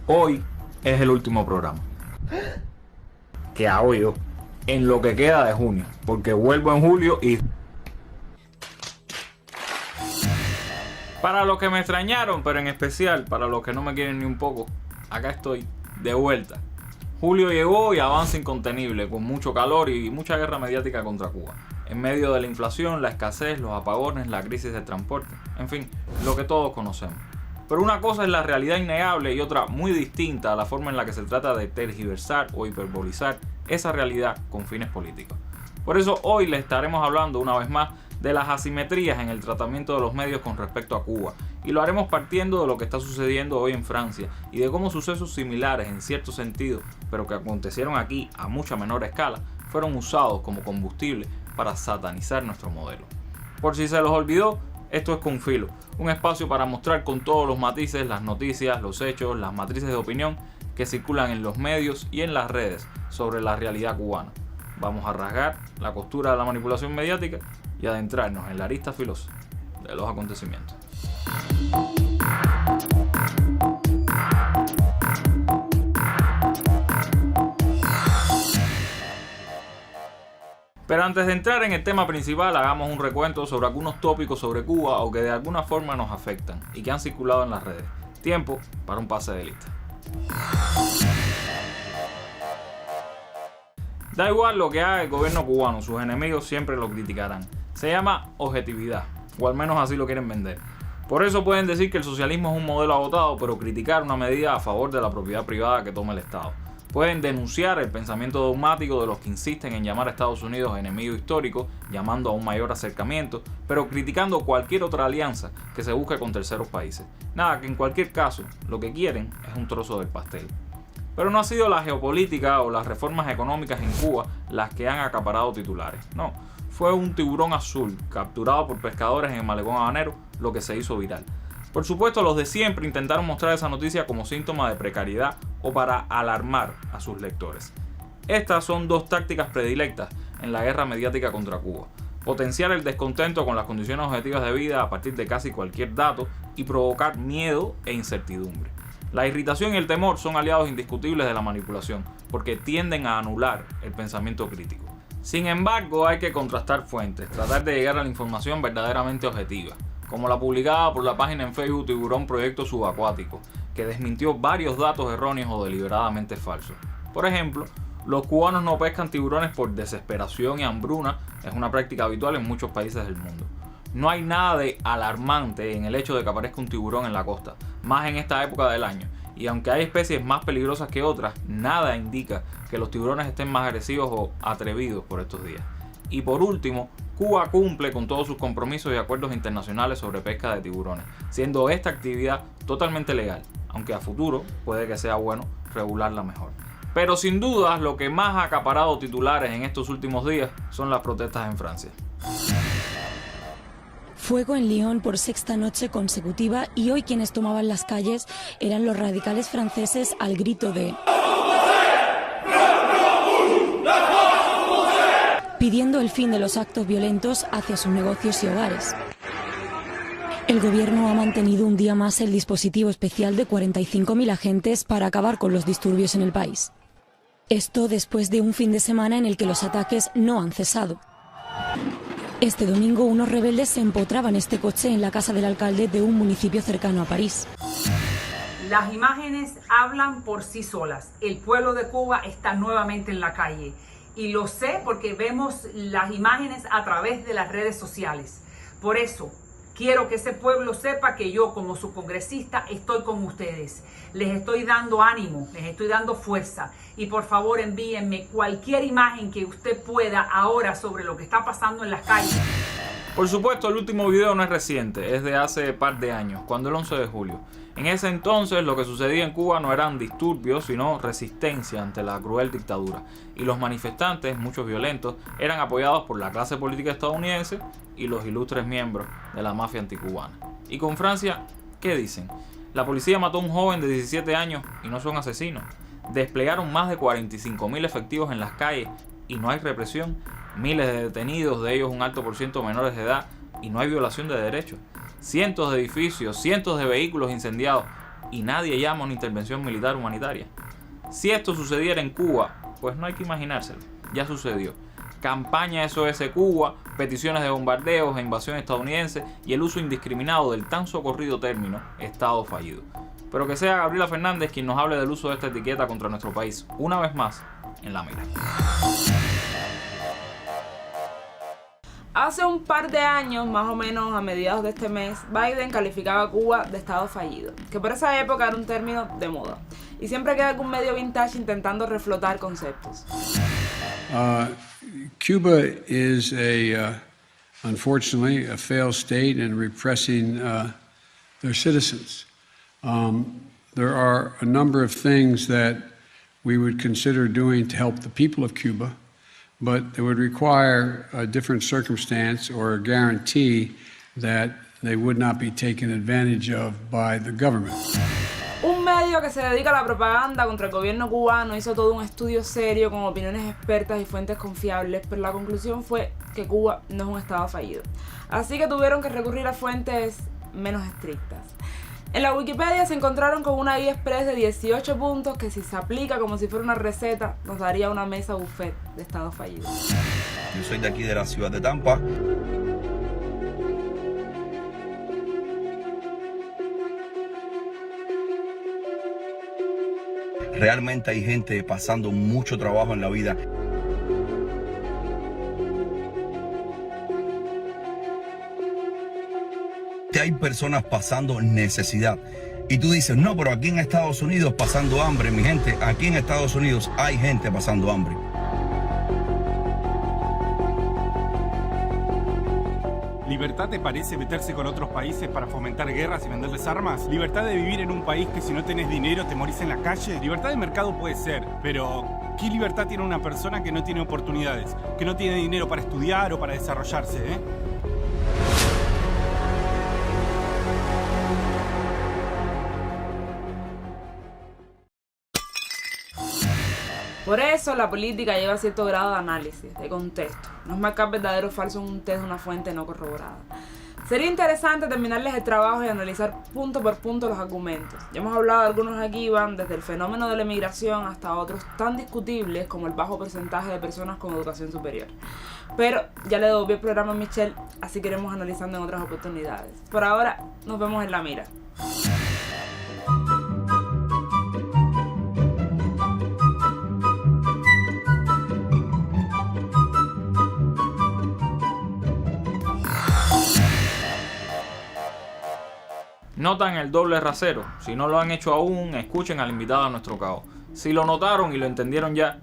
Hoy es el último programa que hago yo en lo que queda de junio, porque vuelvo en julio y... Para los que me extrañaron, pero en especial para los que no me quieren ni un poco, acá estoy, de vuelta. Julio llegó y avanza incontenible, con mucho calor y mucha guerra mediática contra Cuba. En medio de la inflación, la escasez, los apagones, la crisis de transporte, en fin, lo que todos conocemos. Pero una cosa es la realidad innegable y otra muy distinta a la forma en la que se trata de tergiversar o hiperbolizar esa realidad con fines políticos. Por eso hoy les estaremos hablando una vez más de las asimetrías en el tratamiento de los medios con respecto a Cuba, y lo haremos partiendo de lo que está sucediendo hoy en Francia y de cómo sucesos similares en cierto sentido, pero que acontecieron aquí a mucha menor escala, fueron usados como combustible para satanizar nuestro modelo. Por si se los olvidó, esto es Con Filo, un espacio para mostrar con todos los matices las noticias, los hechos, las matrices de opinión que circulan en los medios y en las redes sobre la realidad cubana. Vamos a rasgar la costura de la manipulación mediática y adentrarnos en la arista filosa de los acontecimientos. Pero antes de entrar en el tema principal, hagamos un recuento sobre algunos tópicos sobre Cuba o que de alguna forma nos afectan y que han circulado en las redes. Tiempo para un pase de lista. Da igual lo que haga el gobierno cubano, sus enemigos siempre lo criticarán. Se llama objetividad, o al menos así lo quieren vender. Por eso pueden decir que el socialismo es un modelo agotado, pero criticar una medida a favor de la propiedad privada que toma el Estado. Pueden denunciar el pensamiento dogmático de los que insisten en llamar a Estados Unidos enemigo histórico, llamando a un mayor acercamiento, pero criticando cualquier otra alianza que se busque con terceros países. Nada, que en cualquier caso, lo que quieren es un trozo del pastel. Pero no ha sido la geopolítica o las reformas económicas en Cuba las que han acaparado titulares. No, fue un tiburón azul capturado por pescadores en el malecón habanero lo que se hizo viral. Por supuesto, los de siempre intentaron mostrar esa noticia como síntoma de precariedad o para alarmar a sus lectores. Estas son dos tácticas predilectas en la guerra mediática contra Cuba: potenciar el descontento con las condiciones objetivas de vida a partir de casi cualquier dato y provocar miedo e incertidumbre. La irritación y el temor son aliados indiscutibles de la manipulación, porque tienden a anular el pensamiento crítico. Sin embargo, hay que contrastar fuentes, tratar de llegar a la información verdaderamente objetiva, como la publicada por la página en Facebook Tiburón Proyecto Subacuático, que desmintió varios datos erróneos o deliberadamente falsos. Por ejemplo, los cubanos no pescan tiburones por desesperación y hambruna, es una práctica habitual en muchos países del mundo. No hay nada de alarmante en el hecho de que aparezca un tiburón en la costa, más en esta época del año, y aunque hay especies más peligrosas que otras, nada indica que los tiburones estén más agresivos o atrevidos por estos días. Y por último, Cuba cumple con todos sus compromisos y acuerdos internacionales sobre pesca de tiburones, siendo esta actividad totalmente legal, aunque a futuro puede que sea bueno regularla mejor. Pero sin dudas, lo que más ha acaparado titulares en estos últimos días son las protestas en Francia. Fuego en Lyon por sexta noche consecutiva, y hoy quienes tomaban las calles eran los radicales franceses al grito de pidiendo el fin de los actos violentos hacia sus negocios y hogares. El gobierno ha mantenido un día más el dispositivo especial de 45.000 agentes para acabar con los disturbios en el país. Esto después de un fin de semana en el que los ataques no han cesado. Este domingo unos rebeldes se empotraban este coche en la casa del alcalde de un municipio cercano a París. Las imágenes hablan por sí solas. El pueblo de Cuba está nuevamente en la calle. Y lo sé porque vemos las imágenes a través de las redes sociales. Por eso, quiero que ese pueblo sepa que yo, como su congresista, estoy con ustedes. Les estoy dando ánimo, les estoy dando fuerza. Y por favor, envíenme cualquier imagen que usted pueda ahora sobre lo que está pasando en las calles. Por supuesto, el último video no es reciente, es de hace par de años, cuando el 11 de julio. En ese entonces lo que sucedía en Cuba no eran disturbios, sino resistencia ante la cruel dictadura. Y los manifestantes, muchos violentos, eran apoyados por la clase política estadounidense y los ilustres miembros de la mafia anticubana. Y con Francia, ¿qué dicen? La policía mató a un joven de 17 años y no son asesinos. Desplegaron más de 45.000 efectivos en las calles y no hay represión. Miles de detenidos, de ellos un alto por ciento menores de edad, y no hay violación de derechos. Cientos de edificios, cientos de vehículos incendiados y nadie llama a una intervención militar humanitaria. Si esto sucediera en Cuba, pues no hay que imaginárselo, ya sucedió. Campaña SOS Cuba, peticiones de bombardeos e invasión estadounidense y el uso indiscriminado del tan socorrido término Estado fallido. Pero que sea Gabriela Fernández quien nos hable del uso de esta etiqueta contra nuestro país, una vez más, en La Mira. Hace un par de años, más o menos a mediados de este mes, Biden calificaba a Cuba de estado fallido, que por esa época era un término de moda. Y siempre queda algún medio vintage intentando reflotar conceptos. Cuba is unfortunately, a failed state in repressing their citizens. There are a number of things that we would consider doing to help the people of Cuba, but it would require a different circumstance or a guarantee that they would not be taken advantage of by the government. Un medio que se dedica a la propaganda contra el gobierno cubano hizo todo un estudio serio con opiniones expertas y fuentes confiables, pero la conclusión fue que Cuba no es un estado fallido. Así que tuvieron que recurrir a fuentes menos estrictas. En la Wikipedia se encontraron con una guía express de 18 puntos que, si se aplica como si fuera una receta, nos daría una mesa buffet de estado fallido. Yo soy de aquí de la ciudad de Tampa. Realmente hay gente pasando mucho trabajo en la vida. Hay personas pasando necesidad. Y tú dices, no, pero aquí en Estados Unidos pasando hambre, mi gente. Aquí en Estados Unidos hay gente pasando hambre. ¿Libertad te parece meterse con otros países para fomentar guerras y venderles armas? ¿Libertad de vivir en un país que si no tenés dinero te morís en la calle? Libertad de mercado puede ser, pero ¿qué libertad tiene una persona que no tiene oportunidades? Que no tiene dinero para estudiar o para desarrollarse, Por eso la política lleva cierto grado de análisis, de contexto. No es marcar verdadero o falso en un test de una fuente no corroborada. Sería interesante terminarles el trabajo y analizar punto por punto los argumentos. Ya hemos hablado de algunos aquí, van desde el fenómeno de la emigración hasta otros tan discutibles como el bajo porcentaje de personas con educación superior. Pero ya le devolví el programa a Michelle, así que iremos analizando en otras oportunidades. Por ahora, nos vemos en La Mira. Notan el doble rasero. Si no lo han hecho aún, escuchen al invitado a nuestro cabo. Si lo notaron y lo entendieron ya,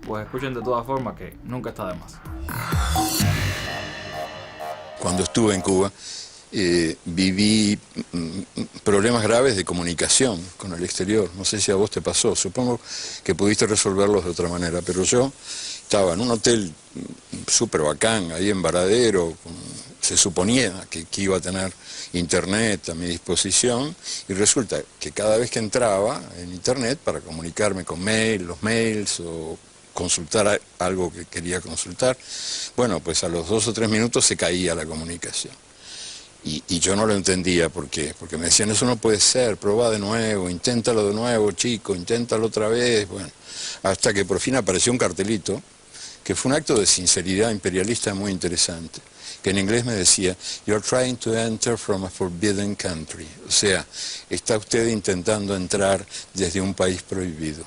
pues escuchen de todas formas, que nunca está de más. Cuando estuve en Cuba, viví problemas graves de comunicación con el exterior. No sé si a vos te pasó, supongo que pudiste resolverlos de otra manera, pero yo estaba en un hotel súper bacán, ahí en Varadero, se suponía que iba a tener internet a mi disposición, y resulta que cada vez que entraba en internet para comunicarme con los mails o consultar algo que quería consultar, bueno, pues a los 2 o 3 minutos se caía la comunicación. Y yo no lo entendía, ¿por qué? Porque me decían, eso no puede ser, probá de nuevo, inténtalo de nuevo, chico, inténtalo otra vez, bueno, hasta que por fin apareció un cartelito, que fue un acto de sinceridad imperialista muy interesante, que en inglés me decía, "You're trying to enter from a forbidden country", o sea, está usted intentando entrar desde un país prohibido.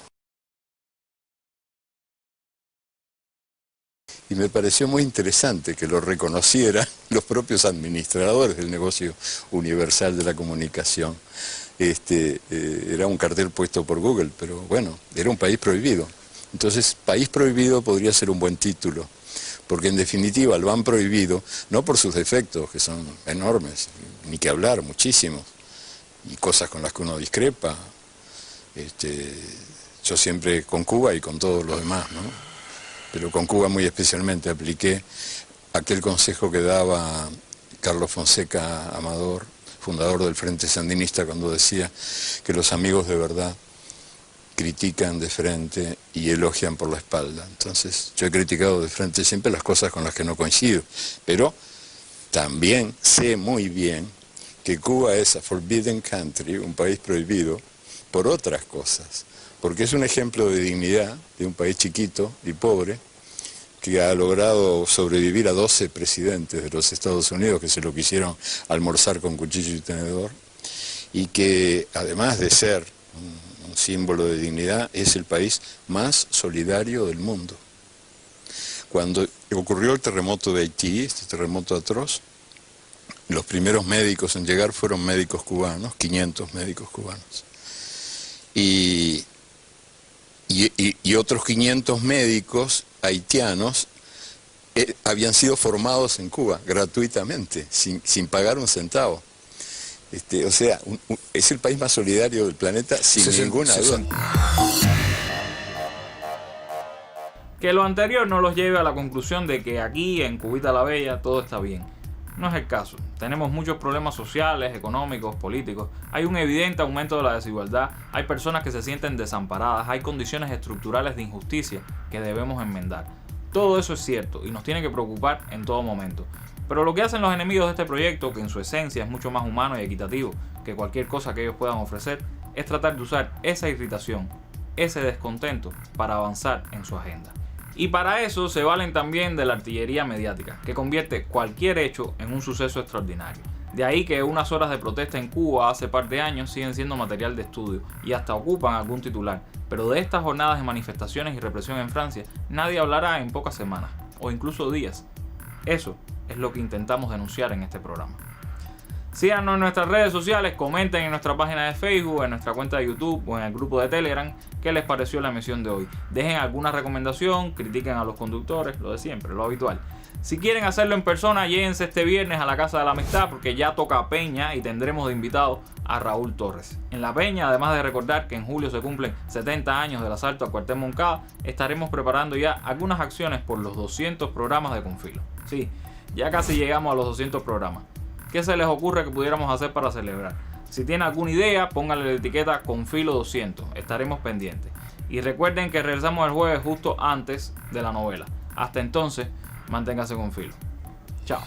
Y me pareció muy interesante que lo reconocieran los propios administradores del negocio universal de la comunicación. Era un cartel puesto por Google, pero bueno, era un país prohibido. Entonces, país prohibido podría ser un buen título, porque en definitiva lo han prohibido, no por sus defectos, que son enormes, ni que hablar, muchísimos, y cosas con las que uno discrepa. Yo siempre con Cuba y con todos los demás, ¿no? Pero con Cuba muy especialmente apliqué aquel consejo que daba Carlos Fonseca Amador, fundador del Frente Sandinista, cuando decía que los amigos de verdad critican de frente y elogian por la espalda. Entonces, yo he criticado de frente siempre las cosas con las que no coincido, pero también sé muy bien que que Cuba es a forbidden country, un país prohibido, por otras cosas. Porque es un ejemplo de dignidad de un país chiquito y pobre que ha logrado sobrevivir a 12 presidentes de los Estados Unidos que se lo quisieron almorzar con cuchillo y tenedor, y que además de ser un símbolo de dignidad, es el país más solidario del mundo. Cuando ocurrió el terremoto de Haití, este terremoto atroz, los primeros médicos en llegar fueron médicos cubanos, 500 médicos cubanos. Y otros 500 médicos haitianos habían sido formados en Cuba gratuitamente, sin pagar un centavo. O sea, es el país más solidario del planeta, sin ninguna duda. Que lo anterior no los lleve a la conclusión de que aquí en Cubita la Bella todo está bien. No es el caso. Tenemos muchos problemas sociales, económicos, políticos. Hay un evidente aumento de la desigualdad. Hay personas que se sienten desamparadas. Hay condiciones estructurales de injusticia que debemos enmendar. Todo eso es cierto y nos tiene que preocupar en todo momento. Pero lo que hacen los enemigos de este proyecto, que en su esencia es mucho más humano y equitativo que cualquier cosa que ellos puedan ofrecer, es tratar de usar esa irritación, ese descontento para avanzar en su agenda. Y para eso se valen también de la artillería mediática, que convierte cualquier hecho en un suceso extraordinario. De ahí que unas horas de protesta en Cuba hace par de años siguen siendo material de estudio y hasta ocupan algún titular. Pero de estas jornadas de manifestaciones y represión en Francia, nadie hablará en pocas semanas, o incluso días. Eso es lo que intentamos denunciar en este programa. Síganos en nuestras redes sociales, comenten en nuestra página de Facebook, en nuestra cuenta de YouTube o en el grupo de Telegram qué les pareció la emisión de hoy. Dejen alguna recomendación, critiquen a los conductores, lo de siempre, lo habitual. Si quieren hacerlo en persona, lléguense este viernes a la Casa de la Amistad porque ya toca Peña y tendremos de invitado a Raúl Torres. En la Peña, además de recordar que en julio se cumplen 70 años del asalto a Cuartel Moncada, estaremos preparando ya algunas acciones por los 200 programas de Confilo. Sí, ya casi llegamos a los 200 programas. ¿Qué se les ocurre que pudiéramos hacer para celebrar? Si tienen alguna idea, pónganle la etiqueta Confilo 200, estaremos pendientes. Y recuerden que regresamos el jueves justo antes de la novela. Hasta entonces, manténganse con filo. Chao.